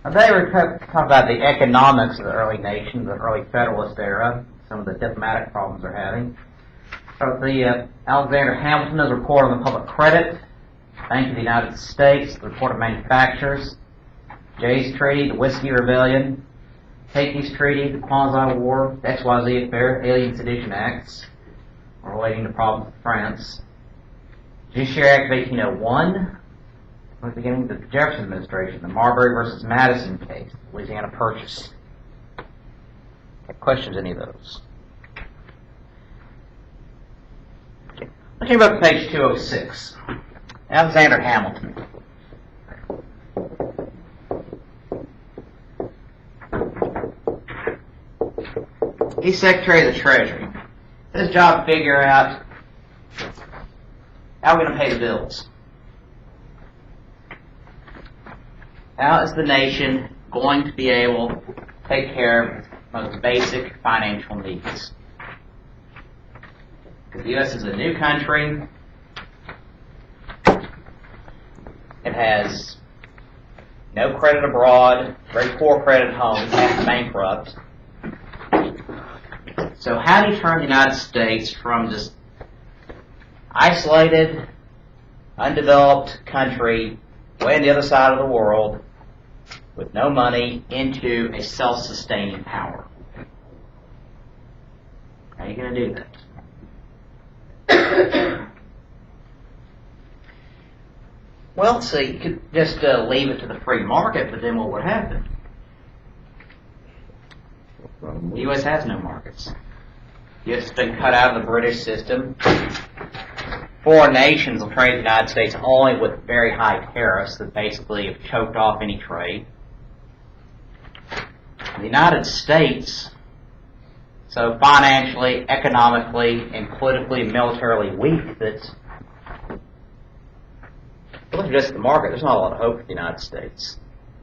Today we're going to talk about the economics of the early nations, the early Federalist era, some of the diplomatic problems they're having. So Alexander Hamilton's report on the public credit, Bank of the United States, the report of manufacturers, Jay's Treaty, the Whiskey Rebellion, Hakey's Treaty, the Quasi War, the XYZ Affair, Alien Sedition Acts, relating to problems with France, Judiciary Act of 1801, at the beginning of the Jefferson administration, the Marbury versus Madison case, Louisiana Purchase. Have questions, any of those? Okay. Let's go back to page 206. Alexander Hamilton. He's Secretary of the Treasury. His job to figure out how we're going to pay the bills. How is the nation going to be able to take care of its most basic financial needs? Because the U.S. is a new country. It has no credit abroad, very poor credit at home, half bankrupt. So how do you turn the United States from this isolated, undeveloped country way on the other side of the world with no money into a self-sustaining power? How are you going to do that? Well, see, you could just leave it to the free market, but then what would happen? The U.S. has no markets. The U.S. has been cut out of the British system. Foreign nations will trade the United States only with very high tariffs that basically have choked off any trade. The United States, so financially, economically, and politically and militarily weak, that look just at the market, there's not a lot of hope for the United States.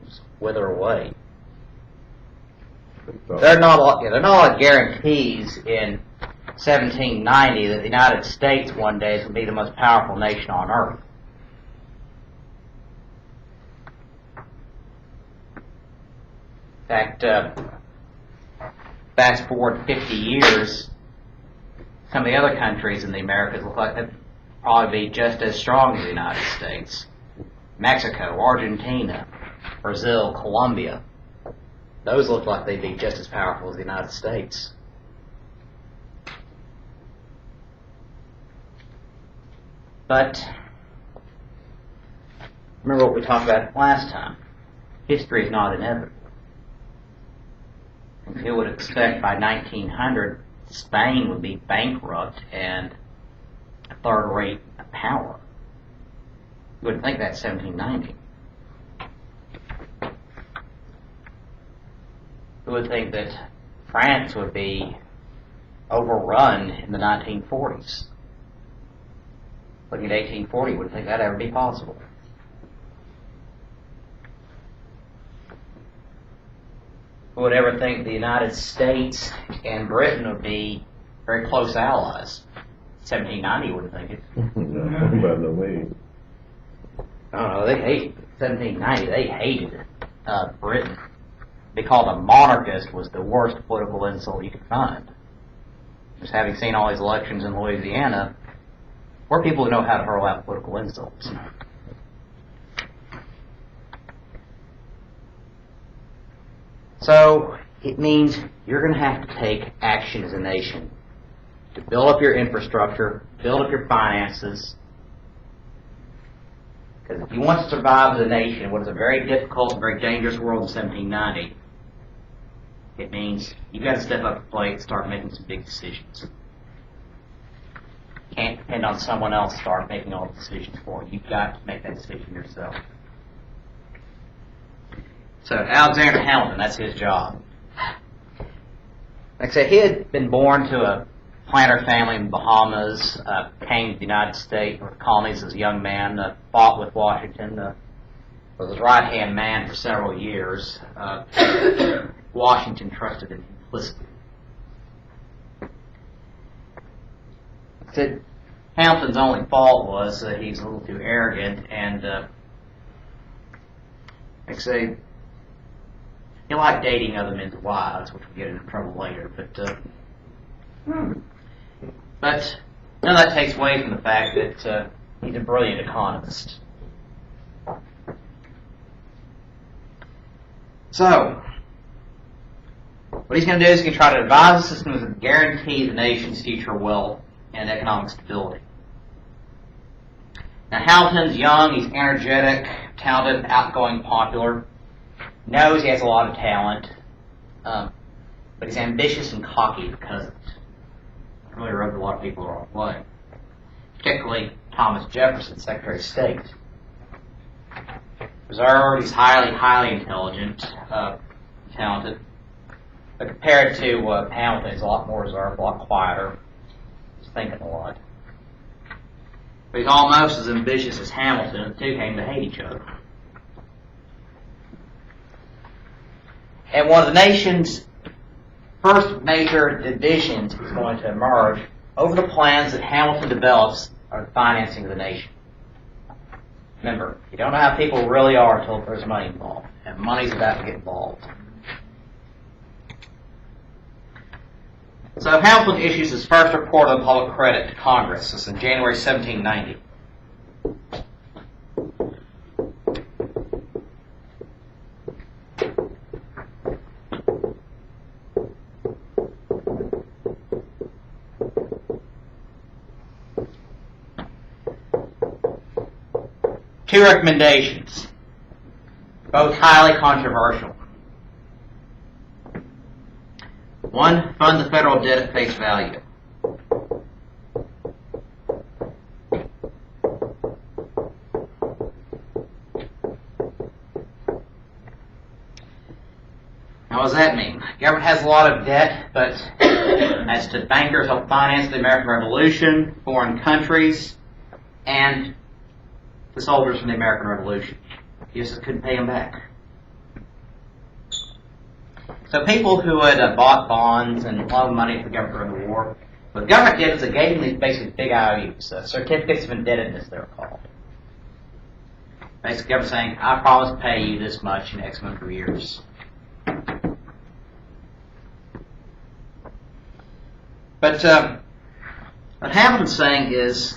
Just wither away. There are not a lot of guarantees in 1790 that the United States one day is going to be the most powerful nation on earth. In fact, fast forward 50 years, some of the other countries in the Americas look like they'd probably be just as strong as the United States. Mexico, Argentina, Brazil, Colombia. Those look like they'd be just as powerful as the United States. But remember what we talked about last time. History is not inevitable. And who would expect by 1900 Spain would be bankrupt and a third-rate power? You wouldn't think that's 1790. Who would think that France would be overrun in the 1940s? Looking at 1840, wouldn't think that'd ever be possible. Who would ever think the United States and Britain would be very close allies? 1790 wouldn't think it. By the way. I don't know, they hated 1790, they hated Britain. To be called a monarchist was the worst political insult you could find. Just having seen all these elections in Louisiana, we're people who know how to hurl out political insults. So it means you're going to have to take action as a nation to build up your infrastructure, build up your finances. Because if you want to survive as a nation in what is a very difficult and very dangerous world in 1790, it means you've got to step up to the plate and start making some big decisions. You can't depend on someone else to start making all the decisions for you. You've got to make that decision yourself. So Alexander Hamilton, that's his job. Like I said, he had been born to a planter family in the Bahamas, came to the United States or colonies as a young man, fought with Washington, was his right-hand man for several years. Washington trusted him implicitly. Said Hamilton's only fault was that he's a little too arrogant, and like I say, he liked dating other men's wives, which would get him in trouble later. But none of that takes away from the fact that he's a brilliant economist. So, what he's going to do is he's going to try to devise a system that guarantees the nation's future wealth and economic stability. Now, Hamilton's young, he's energetic, talented, outgoing, popular, knows he has a lot of talent, but he's ambitious and cocky because of it. It really rubbed a lot of people the wrong way, particularly Thomas Jefferson, Secretary of State. Reserved, he's highly intelligent, talented, but compared to Hamilton, he's a lot more reserved, a lot quieter, he's thinking a lot. But he's almost as ambitious as Hamilton, and the two came to hate each other. And one of the nation's first major divisions is going to emerge over the plans that Hamilton develops for the financing of the nation. Remember, you don't know how people really are until there's money involved, and money's about to get involved. So Hamilton issues his first report on public credit to Congress. This is in January 1790. Two recommendations, both highly controversial. One, fund the federal debt at face value. Now, what does that mean? The government has a lot of debt, but as to bankers help finance the American Revolution, foreign countries, and the soldiers from the American Revolution. You just couldn't pay them back. So people who had bought bonds and loaned money to the government during the war, what the government did is it gave them these basically big IOUs, certificates of indebtedness they're called. Basically, the government saying, I promise to pay you this much in X number of years. But what Hamilton's saying is,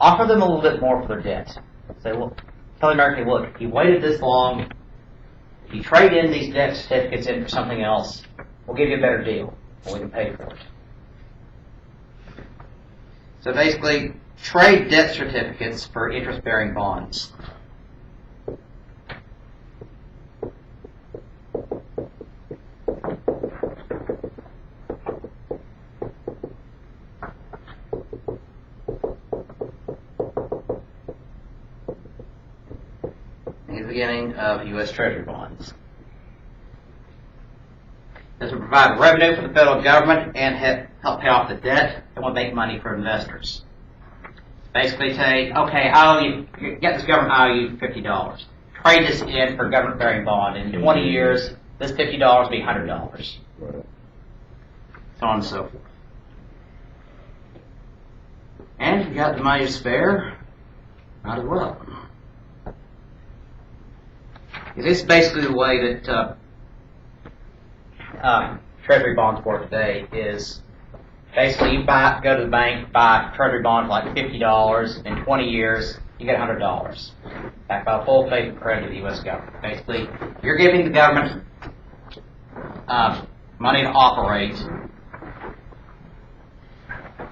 offer them a little bit more for their debt. Say, look, tell the American, look, you waited this long. If you trade in these debt certificates in for something else, we'll give you a better deal, and we can pay for it. So basically, trade debt certificates for interest-bearing bonds. The beginning of U.S. Treasury bonds. This will provide revenue for the federal government and help pay off the debt and will make money for investors. Basically say, okay, you get this government, I owe you $50. Trade this in for a government-bearing bond. In 20 years, this $50 will be $100. Right. So on and so forth. And if you got the money to spare, might as well. This is basically the way that Treasury bonds work today. Is basically you go to the bank, buy a Treasury bond for like $50. In 20 years, you get $100 backed by full faith and credit of the U.S. government. Basically, you're giving the government money to operate,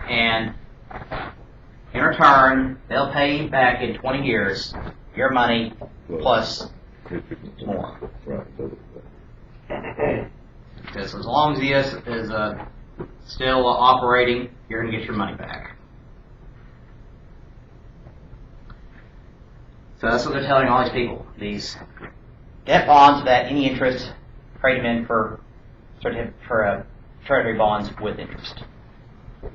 and in return, they'll pay you back in 20 years your money plus more. Right. Because as long as the U.S. is still operating, you're going to get your money back. So that's what they're telling all these people. These debt bonds without any interest, trade them in for treasury bonds with interest. So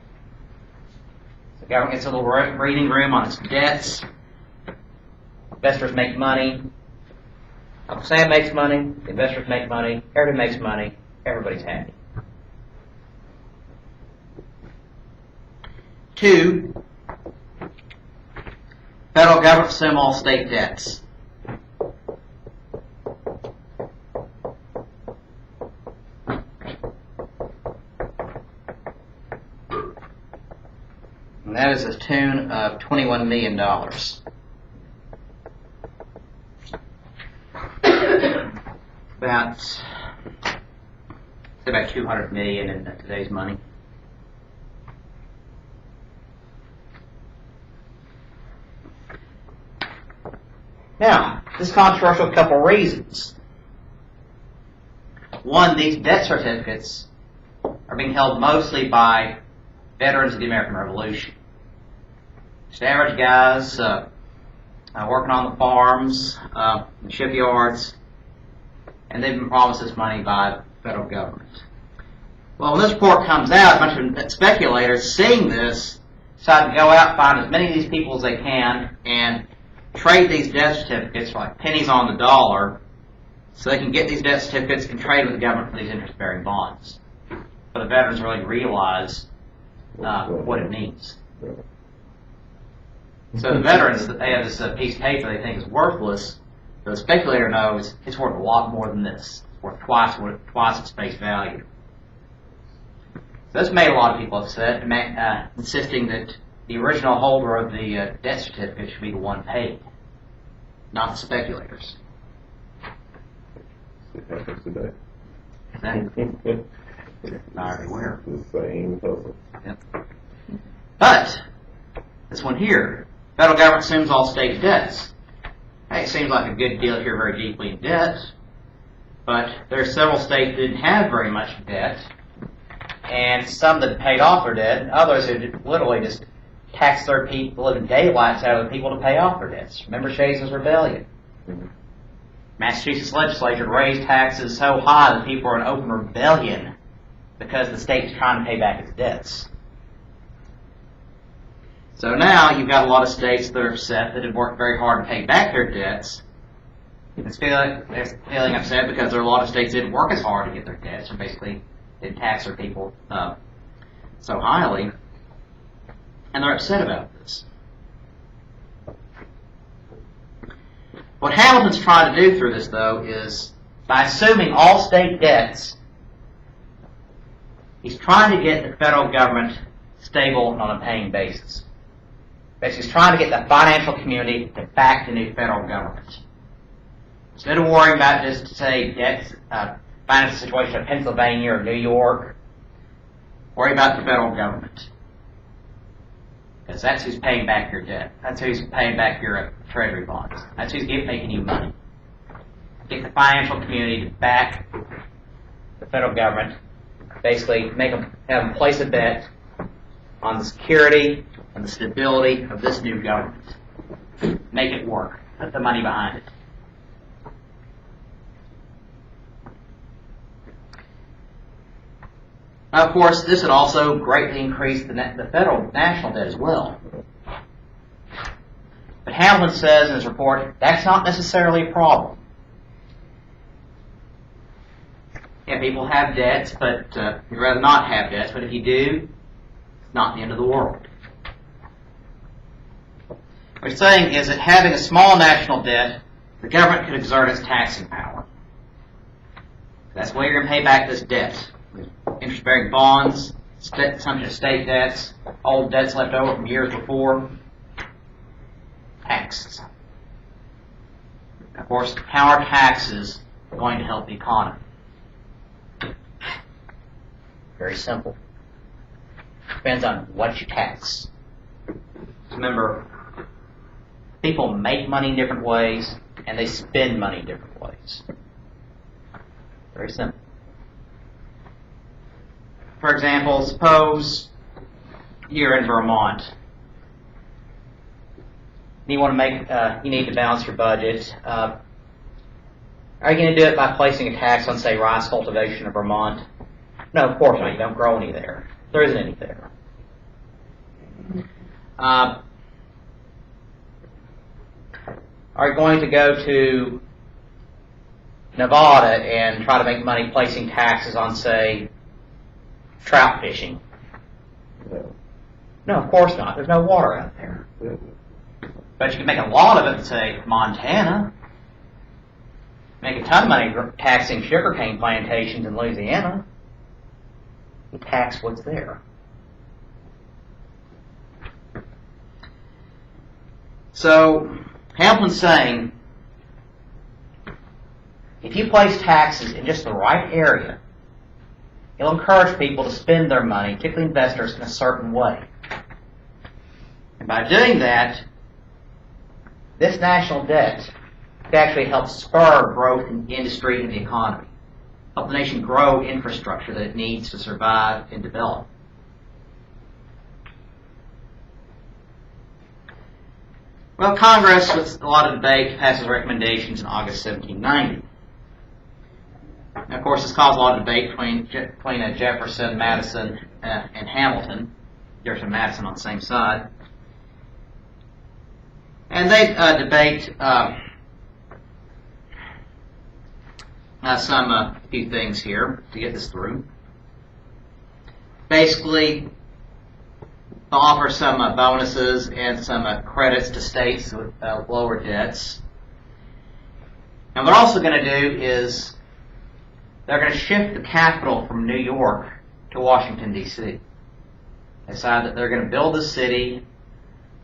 the government gets a little breathing room on its debts. Investors make money. Uncle Sam makes money, the investors make money, everybody makes money, everybody's happy. 2, federal government assume all state debts. that is a tune of $21 million. About 200 million in today's money. Now, this is controversial for a couple reasons. One, these debt certificates are being held mostly by veterans of the American Revolution. Just average guys working on the farms, the shipyards, and they've been promised this money by the federal government. Well, when this report comes out, a bunch of speculators seeing this decide to go out and find as many of these people as they can and trade these debt certificates for like pennies on the dollar so they can get these debt certificates and trade with the government for these interest-bearing bonds. But the veterans really realize what it means. So the veterans, they have this piece of paper they think is worthless, but the speculator knows it's worth a lot more than this. It's worth twice its face value. So this made a lot of people upset, insisting that the original holder of the debt certificate should be the one paid, not the speculators. It happens today. Exactly. Not everywhere. The same puzzle. Yep. But this one here, federal government assumes all state debts. Hey, it seems like a good deal if you're very deeply in debt, but there are several states that didn't have very much debt, and some that paid off their debt, and others who literally just taxed their people, living daylights out of the people to pay off their debts. Remember Shays' Rebellion? Mm-hmm. Massachusetts legislature raised taxes so high that people were in open rebellion because the state was trying to pay back its debts. So now you've got a lot of states that are upset that have worked very hard to pay back their debts. They're feeling upset because there are a lot of states that didn't work as hard to get their debts, or basically didn't tax their people so highly, and they're upset about this. What Hamilton's trying to do through this, though, is by assuming all state debts, he's trying to get the federal government stable and on a paying basis. Basically, he's trying to get the financial community to back the new federal government. Instead of worrying about just, say, debts, financial situation of Pennsylvania or New York, worry about the federal government. Because that's who's paying back your debt. That's who's paying back your treasury bonds. That's who's making you money. Get the financial community to back the federal government. Basically, have them place a bet on the security and the stability of this new government. Make it work. Put the money behind it. Now, of course, this would also greatly increase the federal national debt as well. But Hamilton says in his report, that's not necessarily a problem. Yeah, people have debts, but you'd rather not have debts, but if you do, it's not the end of the world. What he's saying is that having a small national debt, the government could exert its taxing power. That's the way you're going to pay back this debt. Interest-bearing bonds, assumption of state debts, old debts left over from years before, taxes. Of course, how are taxes going to help the economy? Very simple. Depends on what you tax. Remember, people make money in different ways, and they spend money in different ways. Very simple. For example, suppose you're in Vermont. You want to you need to balance your budget. Are you going to do it by placing a tax on, say, rice cultivation in Vermont? No, of course not. You don't grow any there. There isn't any there. Are you going to go to Nevada and try to make money placing taxes on, say, trout fishing? No. No, of course not. There's no water out there. But you can make a lot of it in, say, Montana. Make a ton of money taxing sugarcane plantations in Louisiana. You tax what's there. So Hamilton's saying, if you place taxes in just the right area, it'll encourage people to spend their money, particularly investors, in a certain way. And by doing that, this national debt could actually help spur growth in industry and the economy, help the nation grow infrastructure that it needs to survive and develop. Well, Congress, with a lot of debate, passes recommendations in August 1790. And of course, this caused a lot of debate between Jefferson, Madison, and Hamilton. Jefferson and Madison on the same side. And they debate a few things here to get this through. Basically, they'll offer some bonuses and some credits to states with lower debts. And what they're also going to do is they're going to shift the capital from New York to Washington, D.C. They decide that they're going to build the city,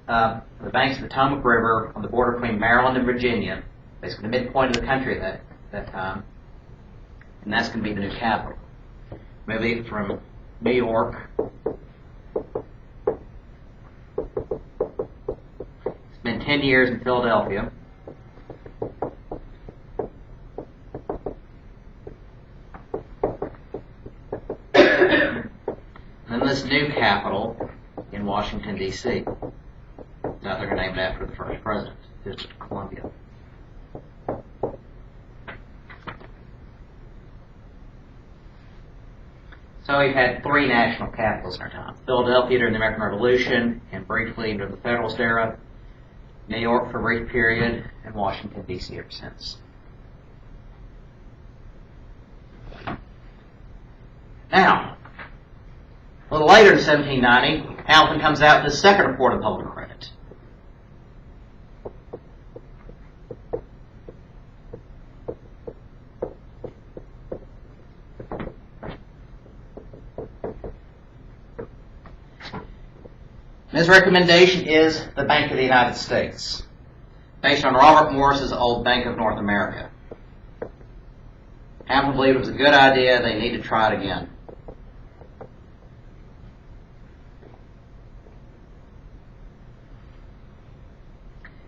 the banks of the Potomac River on the border between Maryland and Virginia, basically the midpoint of the country at that time. And that's going to be the new capital. Maybe from New York. It's been 10 years in Philadelphia. And then this new capital in Washington, D.C. Now they're going to name it after the first president, District of Columbia. So we've had three national capitals in our time. Philadelphia during the American Revolution, and briefly during the Federalist era. New York for a brief period, and Washington, D.C. ever since. Now, a little later in 1790, Hamilton comes out with his second report of public credit. And his recommendation is the Bank of the United States, based on Robert Morris's old Bank of North America. Hamilton believed it was a good idea. They need to try it again.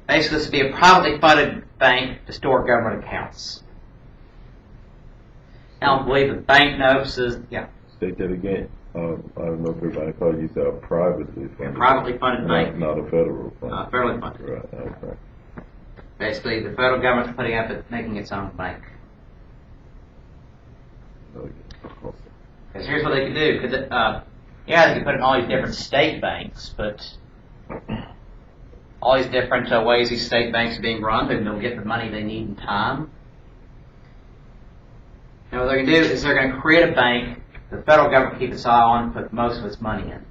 Basically, this would be a privately funded bank to store government accounts. Hamilton believed that banknotes is, State that again. I don't know if everybody called you a privately funded. Privately funded bank. Not a federal fund. Federally funded. Right, okay. Basically, the federal government's putting up it, making its own bank. Okay. Because here's what they could do. They could put it in all these different state banks, but all these different ways these state banks are being run, they'll get the money they need in time. And what they're going to do is they're going to create a bank the federal government keep its eye on and put most of its money in.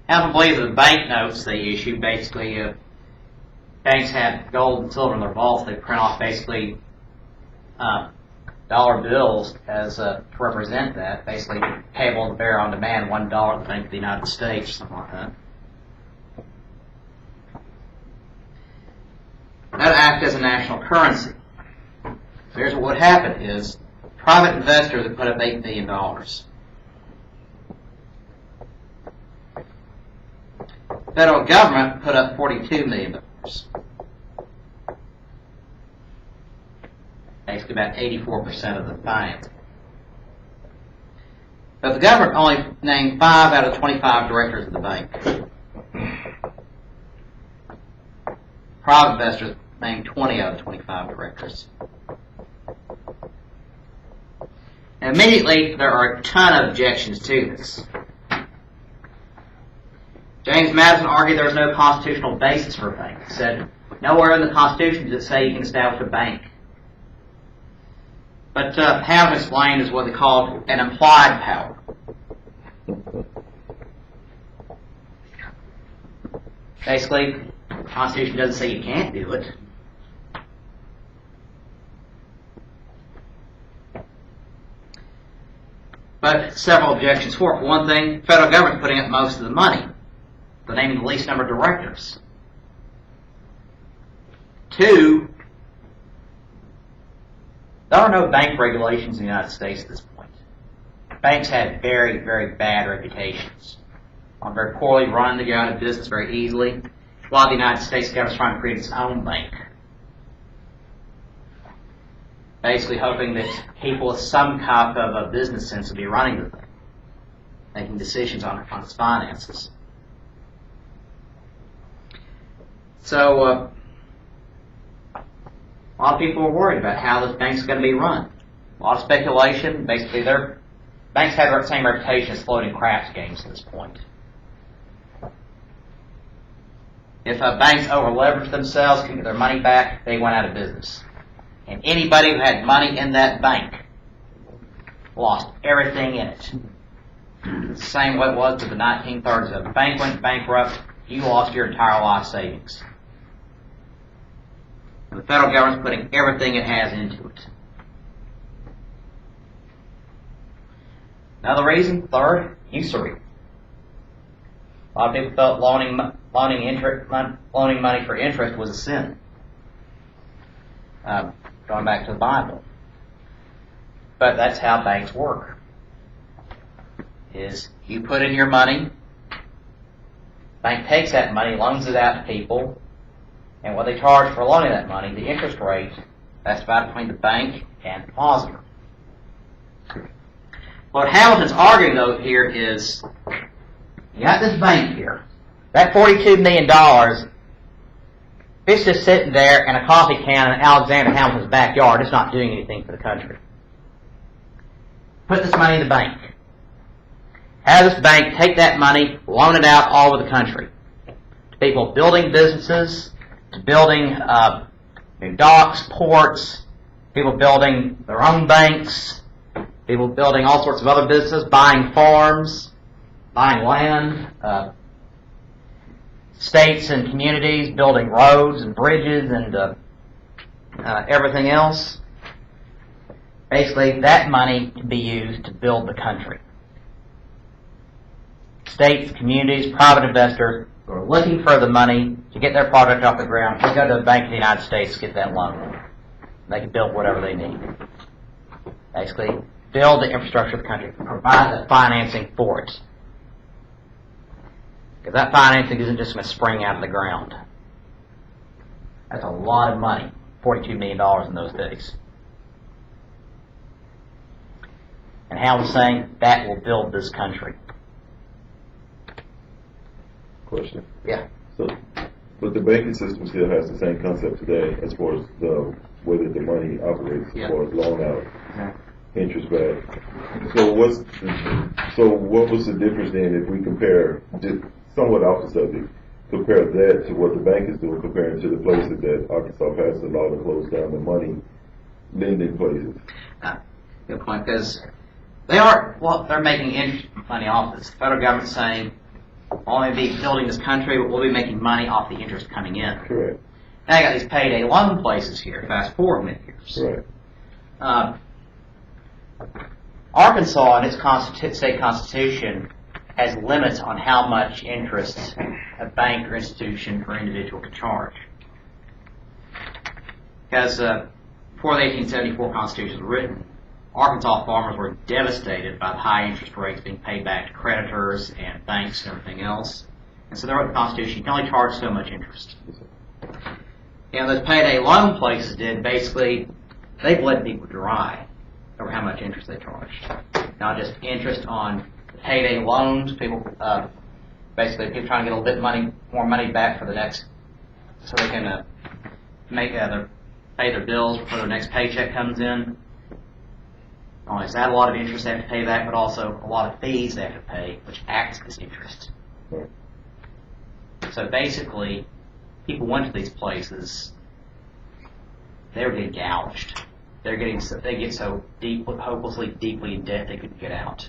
Hamilton believes that the banknotes they issue, basically, banks have gold and silver in their vaults. They print off basically dollar bills as to represent that, basically payable to bear on demand, $1 at the Bank of the United States, something like that. That act as a national currency. So here's what would happen is private investors would put up $8 million. Federal government put up $42 million. Basically about 84% of the financing. But the government only named 5 out of 25 directors of the bank. Private investors named 20 out of 25 directors. Now, immediately, there are a ton of objections to this. James Madison argued there was no constitutional basis for a bank. He said, nowhere in the Constitution does it say you can establish a bank. But Hamilton explained is what they called an implied power. Basically, the Constitution doesn't say you can't do it. But several objections for it. For one thing, the federal government's putting up most of the money. They're naming the least number of directors. Two, there are no bank regulations in the United States at this point. Banks have very, very bad reputations. Are very poorly run, they go out of business very easily. While the United States government is trying to create its own bank. Basically hoping that people with some type of a business sense will be running the thing, making decisions on its finances. So, a lot of people are worried about how this bank's going to be run. A lot of speculation. Basically, banks have the same reputation as floating craps games at this point. If banks over-leverage themselves, can get their money back, they went out of business. And anybody who had money in that bank lost everything in it. It's the same way it was to the 1930s. If a bank went bankrupt, you lost your entire life savings. And the federal government's putting everything it has into it. Another reason, third, usury. A lot of people felt loaning money for interest was a sin. Going back to the Bible. But that's how banks work. Is you put in your money, bank takes that money, loans it out to people, and what they charge for loaning that money, the interest rate, that's divided between the bank and the depositor. What Hamilton's arguing, though, here is, you got this bank here. That $42 million, it's just sitting there in a coffee can in Alexander Hamilton's backyard. It's not doing anything for the country. Put this money in the bank. Have this bank take that money, loan it out all over the country. To people building businesses, to building new docks, ports, people building their own banks, people building all sorts of other businesses, buying farms, buying land, states and communities building roads and bridges and everything else. Basically, that money can be used to build the country. States, communities, private investors who are looking for the money to get their project off the ground, they go to the Bank of the United States to get that loan. They can build whatever they need. Basically, build the infrastructure of the country, provide the financing for it. Because that financing isn't just going to spring out of the ground. That's a lot of money, $42 million in those days. And Hamilton's saying that will build this country. Question. Yeah. So, but the banking system still has the same concept today as far as the way that the money operates, as far as loan out, interest back. So what was the difference then if we compare, just somewhat off the subject, compare that to what the bank is doing, comparing to the places that Arkansas passed a law to close down the money lending places? Good point, because they're making interest money off this. The federal government's saying, we'll only be building this country, but we'll be making money off the interest coming in. Correct. Now you got these payday loan places here, fast forward many years. Right. Arkansas, in its state constitution, has limits on how much interest a bank or institution or individual can charge. Because before the 1874 Constitution was written, Arkansas farmers were devastated by the high interest rates being paid back to creditors and banks and everything else. And so they wrote the Constitution, you can only charge so much interest. And those payday loan places basically, they bled people dry over how much interest they charged. Not just interest on payday loans, people basically people trying to get a little bit more money back for the next, so they can pay their bills before their next paycheck comes in. Not only is that a lot of interest they have to pay back, but also a lot of fees they have to pay, which acts as interest. Right. So basically, people went to these places, they were getting gouged. They get so hopelessly deeply in debt they couldn't get out.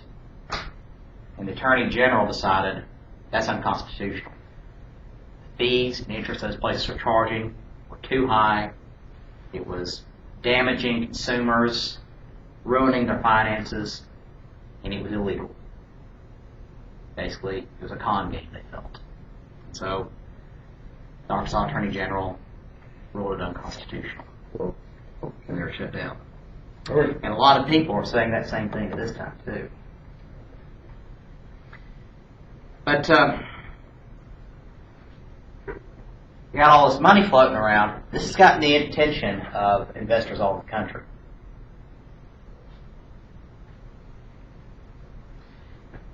And the Attorney General decided that's unconstitutional. The fees and interest those places were charging were too high. It was damaging consumers, ruining their finances, and it was illegal. Basically, it was a con game, they felt. So, the Arkansas Attorney General ruled it unconstitutional. Well, And they were shut down. all right. And a lot of people are saying that same thing at this time, too. But, you got all this money floating around. This has gotten the attention of investors all over the country.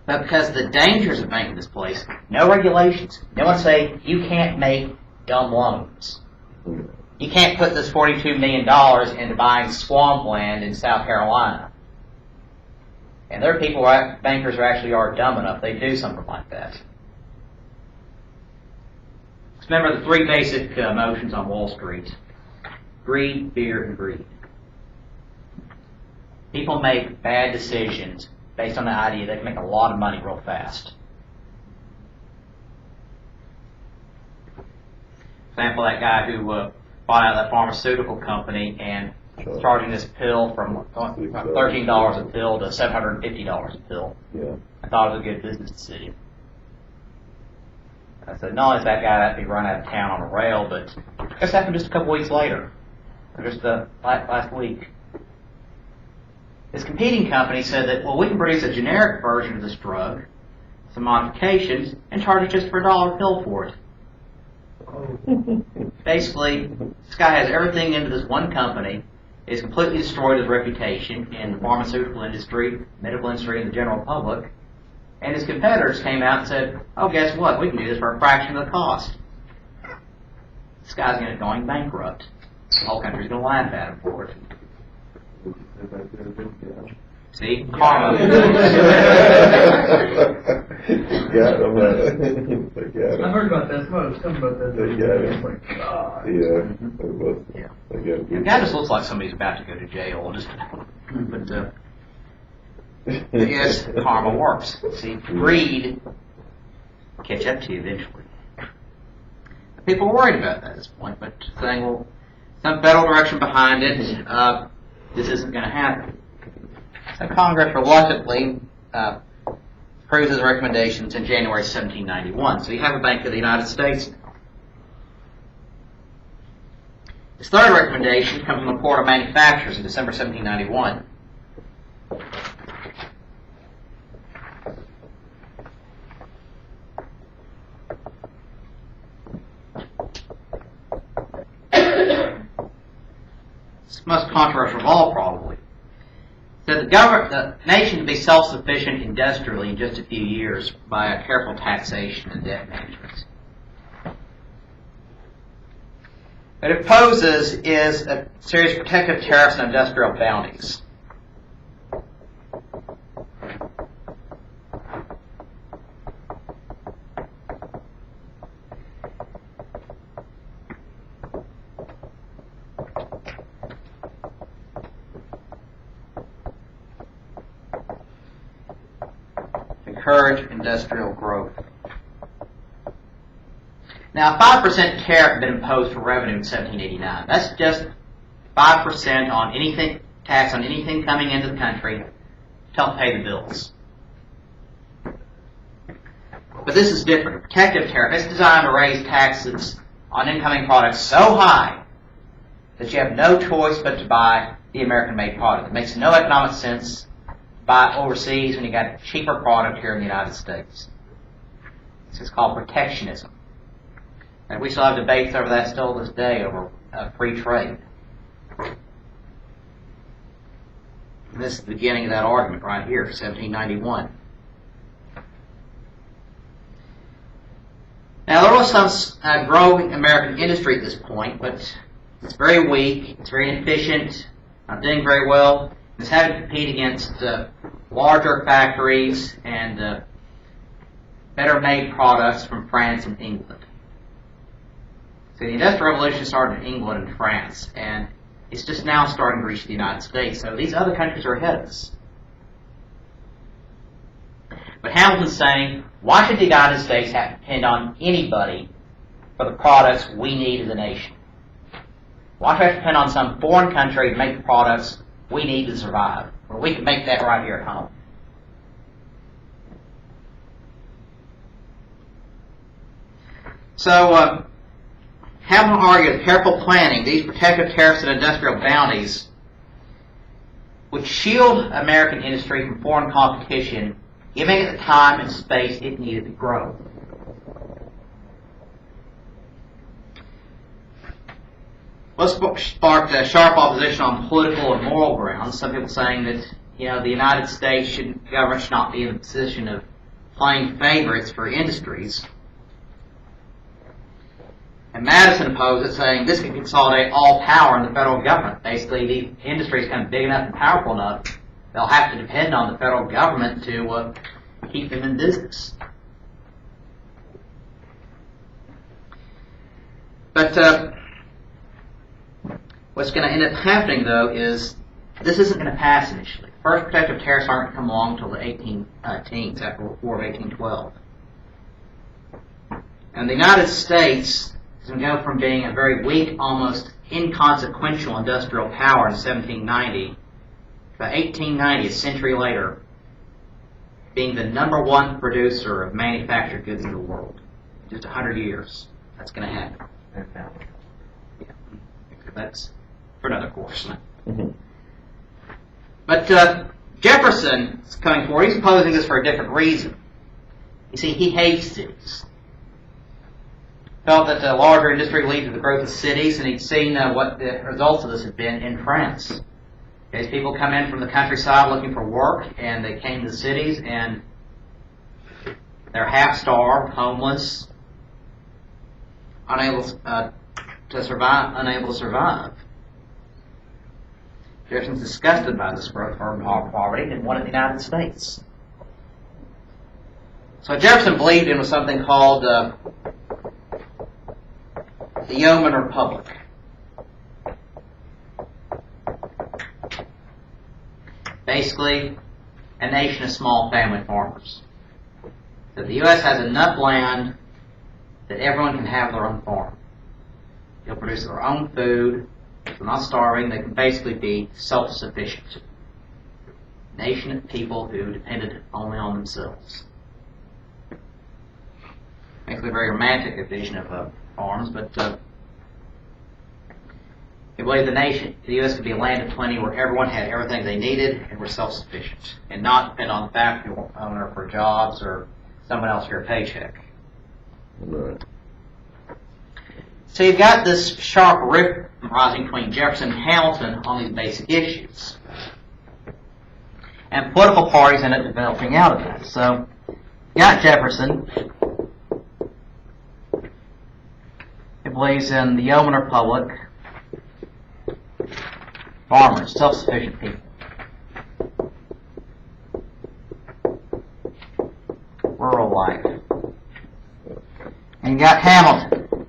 But because of the dangers of making this place, no regulations. No one say you can't make dumb loans. You can't put this $42 million into buying swampland in South Carolina. And there are people, bankers who actually are dumb enough, they do something like that. Remember the three basic emotions on Wall Street: greed, fear, and greed. People make bad decisions based on the idea they can make a lot of money real fast. For example, that guy who bought out that pharmaceutical company and charging this pill from $13 a pill to $750 a pill. Yeah. I thought it was a good business decision. I said, not only is that guy that be run out of town on a rail, but this happened just a couple weeks later, or just last week. This competing company said that, well, we can produce a generic version of this drug, some modifications, and charge it just for $1 a pill for it. Basically, this guy has everything into this one company. It's completely destroyed his reputation in the pharmaceutical industry, medical industry, and the general public. And his competitors came out and said, oh, guess what? We can do this for a fraction of the cost. This guy's going bankrupt. The whole country's going to laugh at him for it. See? Karma. Got him. They got him. I heard about that. Somebody was telling about that. They got him. Like, God. Yeah. It was. Yeah. They got The guy just looks like somebody's about to go to jail. But yes, karma works. See, greed will catch up to you eventually. People are worried about that at this point, but saying, well, some federal direction behind it, this isn't going to happen. So Congress reluctantly approves his recommendations in January 1791. So you have a Bank of the United States now. His third recommendation comes from the Report of Manufacturers in December 1791. It's the most controversial of all, probably. Said the nation to be self-sufficient industrially in just a few years by a careful taxation and debt management. What it poses is a series of protective tariffs and industrial bounties. Encourage industrial growth. Now, a 5% tariff had been imposed for revenue in 1789. That's just 5% on anything, tax on anything coming into the country to help pay the bills. But this is different. A protective tariff is designed to raise taxes on incoming products so high that you have no choice but to buy the American-made product. It makes no economic sense to buy overseas when you got a cheaper product here in the United States. This is called protectionism. And we still have debates over that still to this day over free trade. And this is the beginning of that argument right here, 1791. Now, there was some growing American industry at this point, but it's very weak, it's very inefficient, not doing very well. It's having to compete against larger factories and better made products from France and England. So the Industrial Revolution started in England and France, and it's just now starting to reach the United States. So these other countries are ahead of us. But Hamilton's saying, why should the United States have to depend on anybody for the products we need as a nation? Why should we have to depend on some foreign country to make the products we need to survive? Well, we can make that right here at home. So, Hamilton argued careful planning, these protective tariffs and industrial bounties would shield American industry from foreign competition, giving it the time and space it needed to grow. What sparked sharp opposition on political and moral grounds. Some people saying that the United States government should not be in the position of playing favorites for industries. And Madison opposed it, saying this could consolidate all power in the federal government. Basically, the industry is kind of big enough and powerful enough, they'll have to depend on the federal government to keep them in business. But what's going to end up happening, though, is this isn't going to pass initially. First protective tariffs aren't going to come along until the 1810s, after the War of 1812. And the United States is going to go from being a very weak, almost inconsequential industrial power in 1790 to 1890, a century later, being the #1 producer of manufactured goods in the world. Just 100 years, that's going to happen. Yeah. That's for another course. Mm-hmm. But Jefferson is coming forward. He's opposing this for a different reason. You see, he hates cities. Felt that the larger industry leads to the growth of cities, and he'd seen what the results of this had been in France. These people come in from the countryside looking for work, and they came to the cities, and they're half-starved, homeless, unable to survive. Jefferson's disgusted by this growth of urban poverty and wanted the United States. So what Jefferson believed in was something called the Yeoman Republic. Basically, a nation of small family farmers. So the U.S. has enough land that everyone can have their own farm. They'll produce their own food. They're not starving. They can basically be self-sufficient. Nation of people who depended only on themselves. Basically a very romantic vision of farms, but he believed the U.S. could be a land of plenty where everyone had everything they needed and were self-sufficient, and not depend on the factory owner for jobs or someone else for a paycheck. Right. So you've got this sharp rift rising between Jefferson and Hamilton on these basic issues. And political parties end up developing out of that. So you got Jefferson. He believes in the Yeoman Republic, farmers, self-sufficient people. Rural life. And you got Hamilton.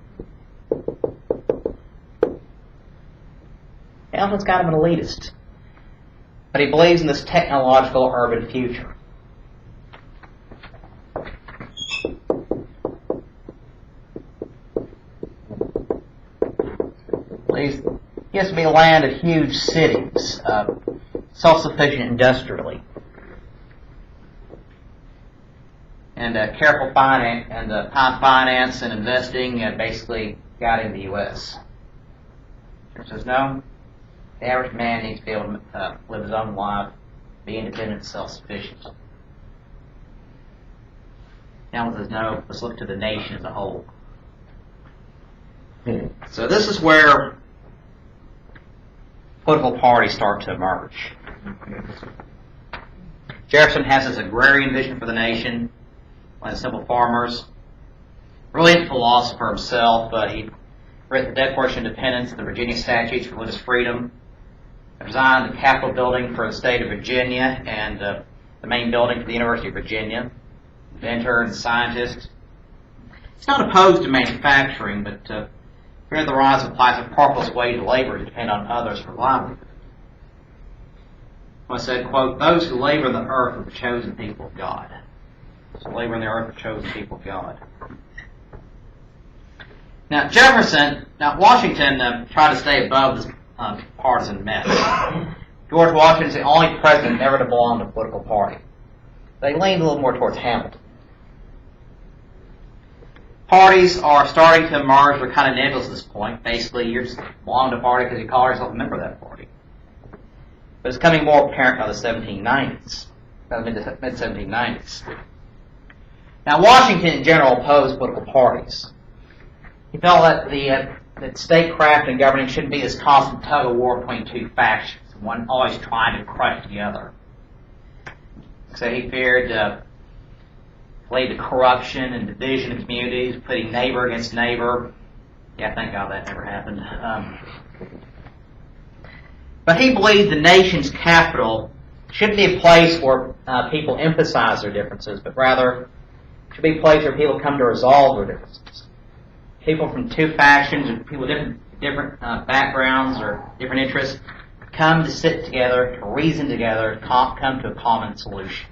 Hamilton's kind of an elitist, but he believes in this technological urban future. He has to be a land of huge cities, self-sufficient industrially, and careful finance and high finance and investing, basically guiding the U.S. He says no. The average man needs to be able to live his own life, be independent and self-sufficient. Hamilton says, no, let's look to the nation as a whole. So this is where political parties start to emerge. Jefferson has this agrarian vision for the nation, one of the simple farmers. Brilliant philosopher himself, he wrote the Declaration of Independence, the Virginia Statutes for Religious Freedom, designed the Capitol building for the state of Virginia and the main building for the University of Virginia. Inventor and scientist. He's not opposed to manufacturing, but feared the rise of price of profitless wage of labor to depend on others for livelihood. I said, quote, those who labor in the earth are the chosen people of God. So labor in the earth are the chosen people of God. Now Washington tried to stay above this partisan mess. George Washington is the only president ever to belong to a political party. They leaned a little more towards Hamilton. parties are starting to emerge. They're kind of nebulous at this point. Basically, you're just belong to a party because you call yourself a member of that party. But it's becoming more apparent by the 1790s, by the mid-1790s. Now, Washington in general opposed political parties. He felt that that statecraft and governing shouldn't be this constant tug of war between two factions, one always trying to crush the other. So he feared lead to corruption and division of communities, putting neighbor against neighbor. Yeah, thank God that never happened. But he believed the nation's capital shouldn't be a place where people emphasize their differences, but rather should be a place where people come to resolve their differences. People from two factions, or people with different backgrounds or different interests, come to sit together, to reason together, to come to a common solution.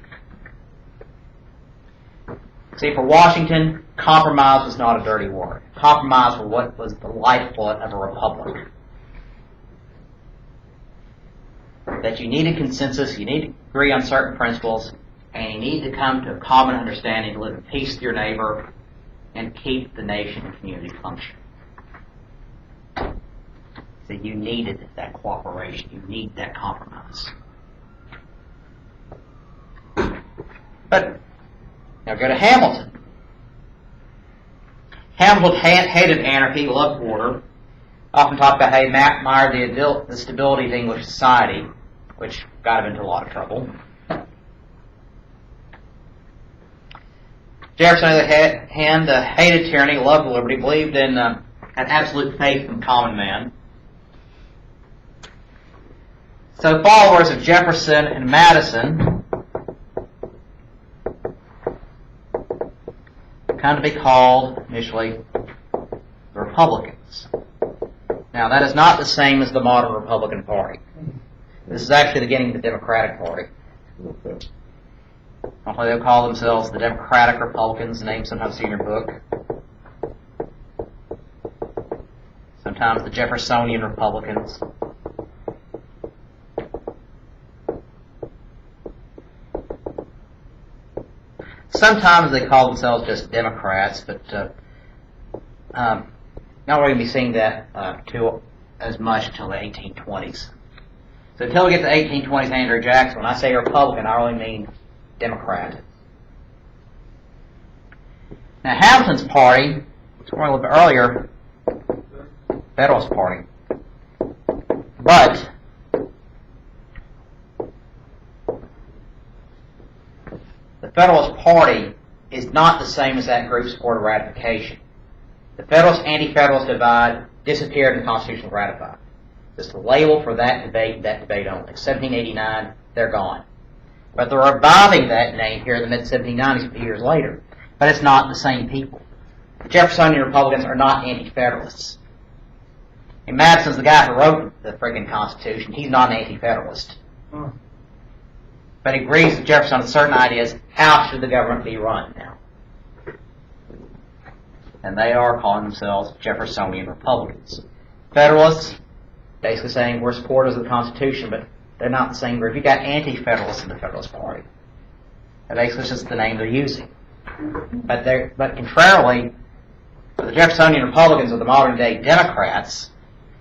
See, for Washington, compromise was not a dirty word. Compromise was what was the lifeblood of a republic. That you needed consensus, you need to agree on certain principles, and you need to come to a common understanding to live in peace with your neighbor and keep the nation and community functioning. So you needed that cooperation. You need that compromise. But now go to Hamilton. Hamilton hated anarchy, loved order. Often talked about how he admired the stability of English society, which got him into a lot of trouble. Jefferson, on the other hand, hated tyranny, loved liberty, believed in, had absolute faith in common man. So followers of Jefferson and Madison come to be called, initially, the Republicans. Now, that is not the same as the modern Republican Party. This is actually the beginning of the Democratic Party. Okay. Normally they'll call themselves the Democratic Republicans, the name sometimes seen in your book. Sometimes the Jeffersonian Republicans. Sometimes they call themselves just Democrats, but not really going to be seeing that as much until the 1820s. So until we get to the 1820s, Andrew Jackson, when I say Republican, I really mean Democrat. Now, Hamilton's party, which was a little bit earlier, Federalist Party. But the Federalist Party is not the same as that group supported ratification. The Federalist Anti-Federalist divide disappeared and the Constitution was ratified. Just the label for that debate only. 1789, they're gone. But they're reviving that name here in the mid-1790s, a few years later. But it's not the same people. The Jeffersonian Republicans are not anti-federalists. And Madison's the guy who wrote the friggin' Constitution. He's not an anti-federalist. But he agrees with Jefferson on certain ideas. How should the government be run now? And they are calling themselves Jeffersonian Republicans. Federalists, basically saying we're supporters of the Constitution, but they're not the same group. You've got anti-federalists in the Federalist Party. And basically it's just the name they're using. But contrarily, for the Jeffersonian Republicans are the modern-day Democrats,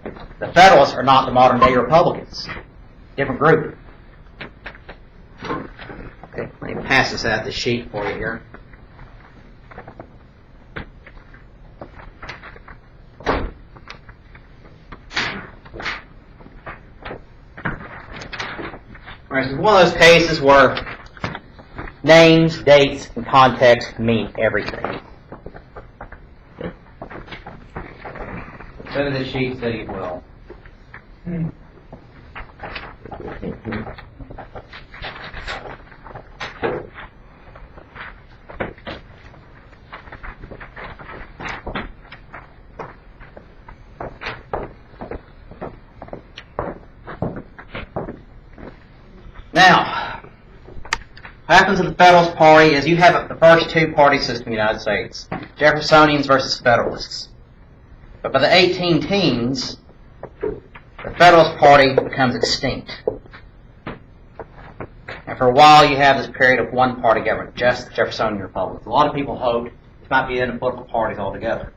the Federalists are not the modern-day Republicans. Different group. Okay, let me pass this sheet for you here. It's one of those cases where names, dates, and context mean everything. So did the sheet say it will. Now, what happens in the Federalist Party is you have the first two-party system in the United States, Jeffersonians versus Federalists. But by the 18-teens, the Federalist Party becomes extinct. And for a while you have this period of one-party government, just the Jeffersonian Republicans. A lot of people hoped might be in the political parties altogether.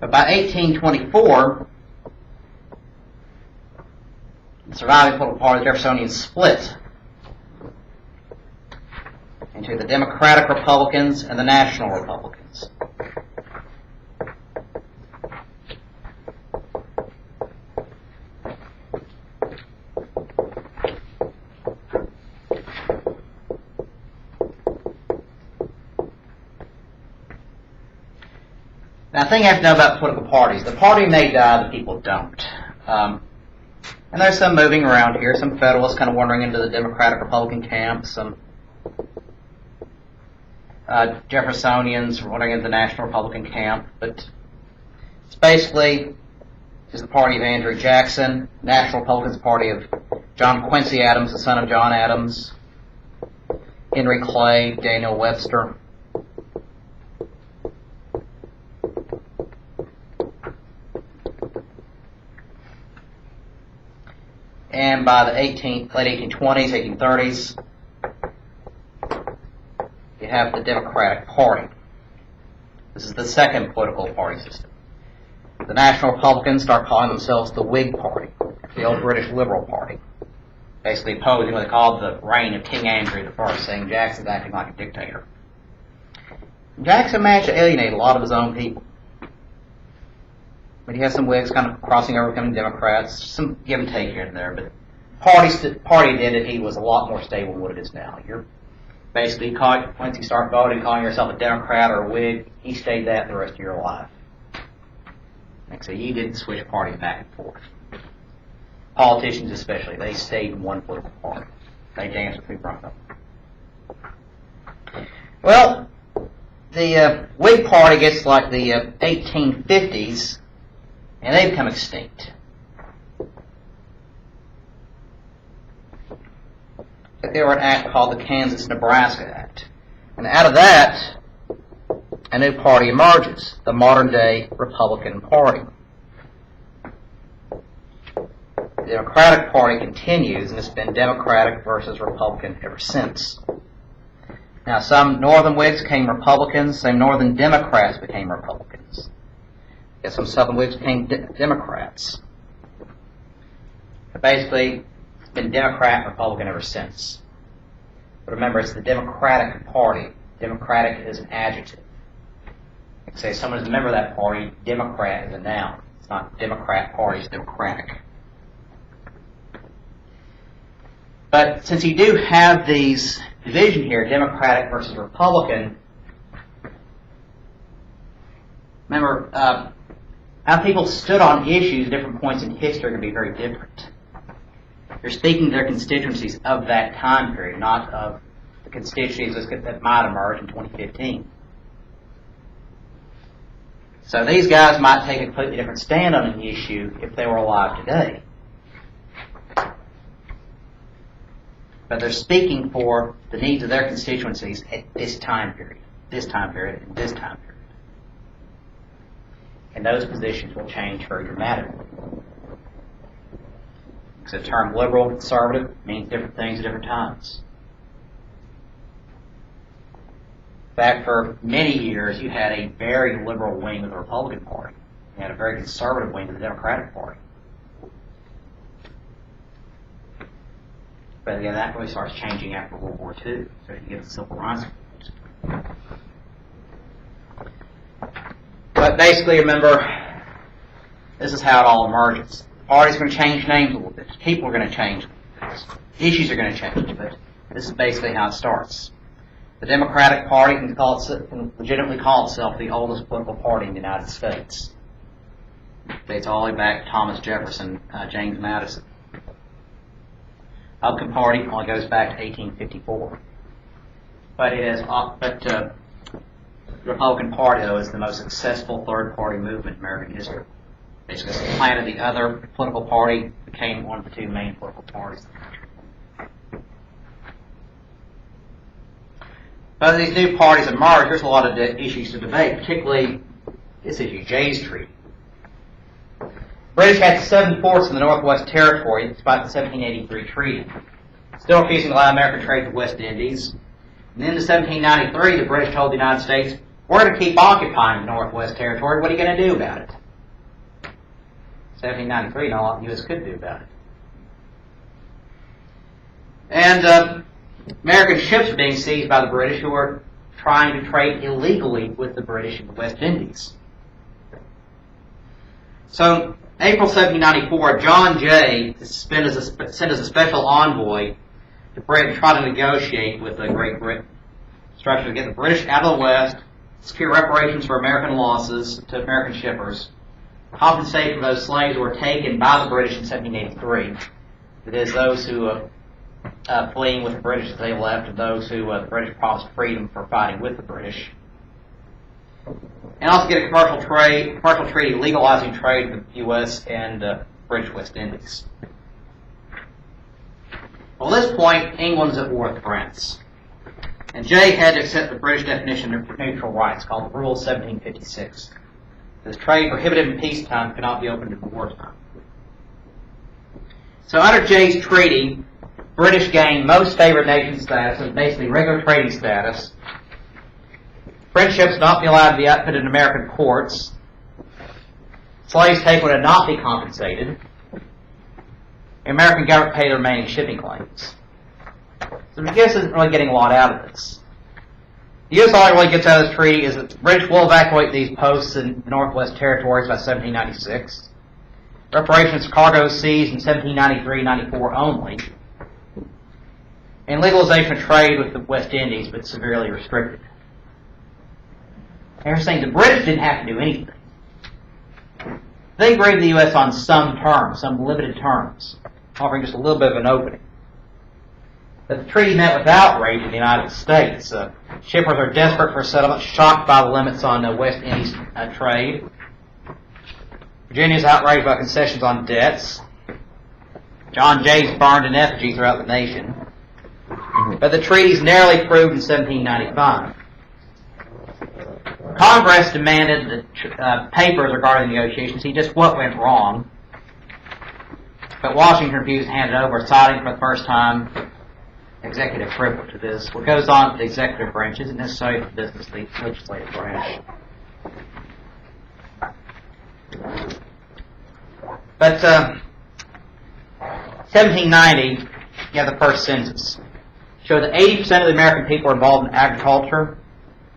But by 1824, the surviving political party, the Jeffersonians, split into the Democratic Republicans and the National Republicans. Now, the thing you have to know about political parties, the party may die, the people don't. And there's some moving around here, some Federalists kind of wandering into the Democratic-Republican camp, some Jeffersonians wandering into the National Republican camp, but it's basically is the party of Andrew Jackson. National Republicans, the party of John Quincy Adams, the son of John Adams, Henry Clay, Daniel Webster. And by the late 1820s, 1830s, you have the Democratic Party. This is the second political party system. The National Republicans start calling themselves the Whig Party, the old British Liberal Party, basically opposing what they called the reign of King Andrew I, saying Jackson's acting like a dictator. Jackson managed to alienate a lot of his own people. But he has some Whigs kind of crossing over, becoming Democrats, some give and take here and there, but party identity was a lot more stable than what it is now. You're basically, once you start voting, calling yourself a Democrat or a Whig, you stayed that the rest of your life. Like so you didn't switch parties back and forth. Politicians especially, they stayed in one political party. They danced with who brought them. Well, the Whig Party gets like the 1850s, and they become extinct. There were an act called the Kansas-Nebraska Act. And out of that, a new party emerges, the modern-day Republican Party. The Democratic Party continues, and it's been Democratic versus Republican ever since. Now, some Northern Whigs became Republicans, some Northern Democrats became Republicans. Yet some Southern Whigs became Democrats. But basically, it's been Democrat and Republican ever since. But remember, it's the Democratic Party. Democratic is an adjective. Like say someone is a member of that party, Democrat is a noun. It's not Democrat Party, it's Democratic. But since you do have these division here, Democratic versus Republican, remember, how people stood on issues at different points in history can be very different. They're speaking to their constituencies of that time period, not of the constituencies that might emerge in 2015. So these guys might take a completely different stand on an issue if they were alive today. But they're speaking for the needs of their constituencies at this time period, and this time period. And those positions will change very dramatically. Because the term liberal, conservative means different things at different times. In fact, for many years, you had a very liberal wing of the Republican Party. You had a very conservative wing of the Democratic Party. But again, that really starts changing after World War II. So you get the civil rights. But basically, remember, this is how it all emerges. Parties are going to change names a little bit. People are going to change. Issues are going to change. But this is basically how it starts. The Democratic Party can legitimately call itself the oldest political party in the United States. It dates all the way back to Thomas Jefferson, James Madison. Republican Party only goes back to 1854. But the Republican Party, though, is the most successful third-party movement in American history. Basically, it's the plan of the other political party became one of the two main political parties. But as these new parties emerge, there's a lot of issues to debate, particularly this issue, Jay's Treaty. British had 7 forts in the Northwest Territory despite the 1783 treaty. Still refusing to allow American trade to the West Indies. And then in 1793, the British told the United States, we're going to keep occupying the Northwest Territory. What are you going to do about it? 1793, not a lot the U.S. could do about it. And American ships were being seized by the British, who were trying to trade illegally with the British in the West Indies. So, April 1794, John Jay is sent as a special envoy to Britain to try to negotiate with Great Britain, structure to get the British out of the West, secure reparations for American losses to American shippers, compensate for those slaves who were taken by the British in 1783. That is, those who fleeing with the British as they left, and those who the British promised freedom for fighting with the British. And also get a commercial treaty legalizing trade with the U.S. and British West Indies. Well, at this point, England's at war with France. And Jay had to accept the British definition of neutral rights, called the Rule 1756. This trade prohibited in peacetime cannot be opened in wartime. So under Jay's treaty, British gained most favored nation status, and basically regular trading status. French ships would not be allowed to be outfitted in American ports. Slaves taken would not be compensated. The American government paid the remaining shipping claims. So the U.S. isn't really getting a lot out of this. The U.S. all it really gets out of this treaty is that the British will evacuate these posts in the Northwest Territories by 1796. Reparations for cargo seized in 1793-94 only. And legalization of trade with the West Indies, but severely restricted. They're saying the British didn't have to do anything. They agreed with the U.S. on some terms, some limited terms, offering just a little bit of an opening. But the treaty met with outrage in the United States. Shippers are desperate for settlement, shocked by the limits on West Indies trade. Virginia's outraged by concessions on debts. John Jay's burned in effigy throughout the nation. But the treaty's narrowly proved in 1795. Congress demanded the papers regarding the negotiations, see just what went wrong. But Washington refused to hand it over, citing for the first time executive privilege. It is what goes on with the executive branch isn't necessarily the business of the legislative branch. But 1790, you have the first census. Showed that 80% of the American people are involved in agriculture.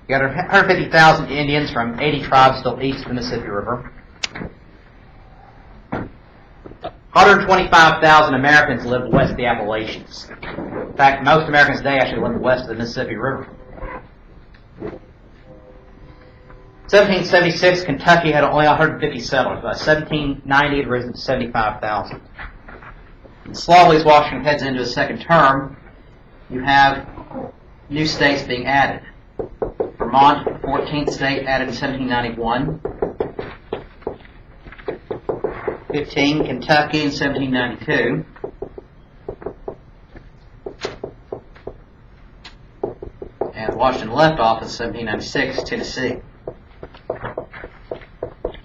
You got 150,000 Indians from 80 tribes still east of the Mississippi River. 125,000 Americans lived west of the Appalachians. In fact, most Americans today actually live west of the Mississippi River. 1776, Kentucky had only 150 settlers. By 1790, it had risen to 75,000. Slowly, as Washington heads into his second term, you have new states being added. Vermont, the 14th state, added in 1791. 15, Kentucky in 1792. And Washington left office in 1796, Tennessee.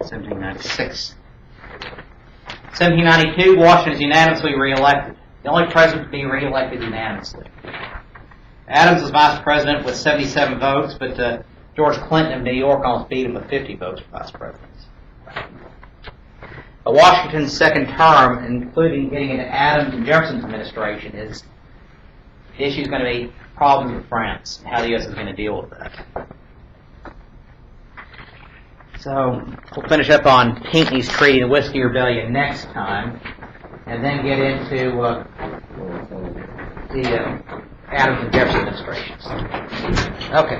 1796. 1792, Washington is unanimously re-elected. The only president to be re-elected unanimously. Adams was vice president with 77 votes, but George Clinton of New York almost beat him with 50 votes for vice president. Washington's second term, including getting into Adams and Jefferson's administration, the issue is going to be problems with France, and how the U.S. is going to deal with that. So, we'll finish up on Pinckney's Treaty, the Whiskey Rebellion, next time, and then get into the Adams and Jefferson administrations. Okay.